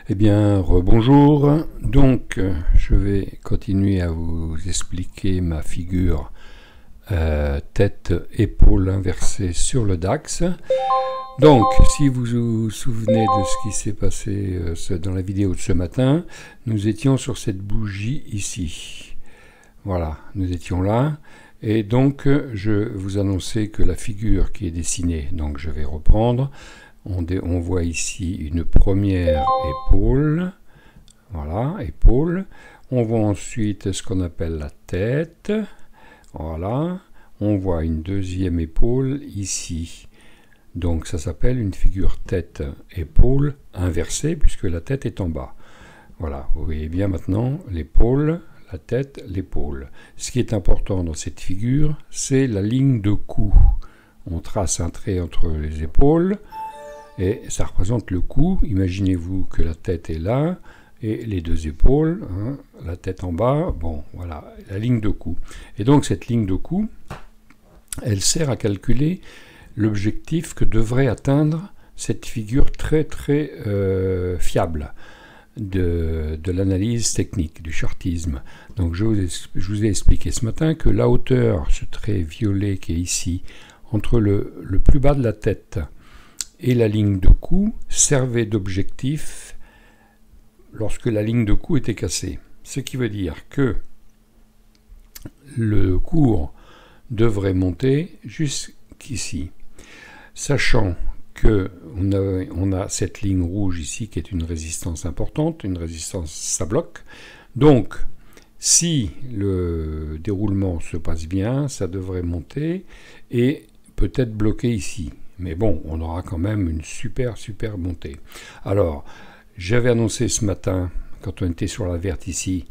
Eh bien, rebonjour. Donc, je vais continuer à vous expliquer ma figure tête-épaule inversée sur le DAX. Donc, si vous vous souvenez de ce qui s'est passé dans la vidéo de ce matin, nous étions sur cette bougie ici. Voilà, nous étions là. Et donc, je vous annonçais que la figure qui est dessinée, donc je vais reprendre. On voit ici une première épaule, voilà, épaule. On voit ensuite ce qu'on appelle la tête, voilà. On voit une deuxième épaule ici. Donc ça s'appelle une figure tête-épaule inversée puisque la tête est en bas. Voilà, vous voyez bien maintenant l'épaule, la tête, l'épaule. Ce qui est important dans cette figure, c'est la ligne de cou. On trace un trait entre les épaules. Et ça représente le cou. Imaginez-vous que la tête est là et les deux épaules, hein, la tête en bas, bon, voilà, la ligne de cou. Et donc cette ligne de cou, elle sert à calculer l'objectif que devrait atteindre cette figure très fiable de l'analyse technique, du chartisme. Donc je vous ai expliqué ce matin que la hauteur, ce trait violet qui est ici, entre le plus bas de la tête et la ligne de cou servait d'objectif lorsque la ligne de cou était cassée. Ce qui veut dire que le cours devrait monter jusqu'ici. Sachant qu'on a cette ligne rouge ici qui est une résistance importante, une résistance ça bloque. Donc, si le déroulement se passe bien, ça devrait monter et peut-être bloquer ici. Mais bon, on aura quand même une super montée. Alors, j'avais annoncé ce matin, quand on était sur la verte ici,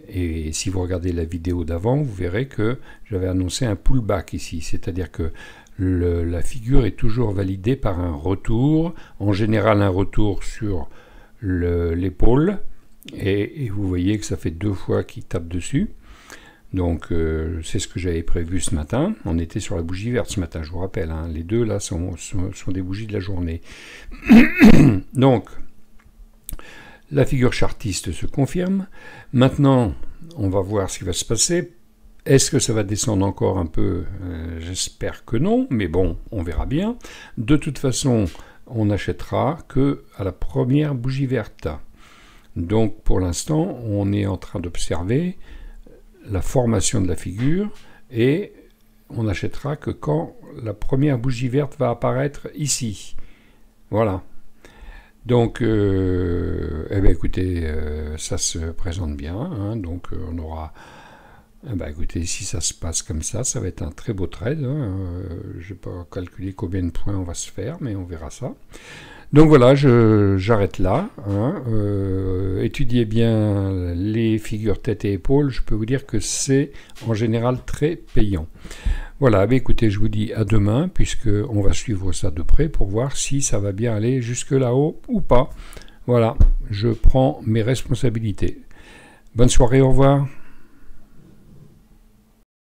et si vous regardez la vidéo d'avant, vous verrez que j'avais annoncé un pullback ici. C'est-à-dire que la figure est toujours validée par un retour, en général un retour sur l'épaule, et vous voyez que ça fait 2 fois qu'il tape dessus. Donc c'est ce que j'avais prévu ce matin. On était sur la bougie verte ce matin, je vous rappelle. Hein, les deux là sont des bougies de la journée. Donc la figure chartiste se confirme. Maintenant, on va voir ce qui va se passer. Est-ce que ça va descendre encore un peu? J'espère que non, mais bon, on verra bien. De toute façon, on n'achètera que à la première bougie verte. Donc pour l'instant, on est en train d'observer la formation de la figure et on n'achètera que quand la première bougie verte va apparaître ici. Voilà. Donc, eh bien, écoutez, ça se présente bien. Hein, donc, on aura... Eh bien, écoutez, si ça se passe comme ça va être un très beau trade. Hein, je n'ai pas calculé combien de points on va se faire, mais on verra ça. Donc voilà, j'arrête là. Hein, étudiez bien les figures tête et épaules. Je peux vous dire que c'est en général très payant. Voilà, bah écoutez, je vous dis à demain, puisqu'on va suivre ça de près pour voir si ça va bien aller jusque là-haut ou pas. Voilà, je prends mes responsabilités. Bonne soirée, au revoir.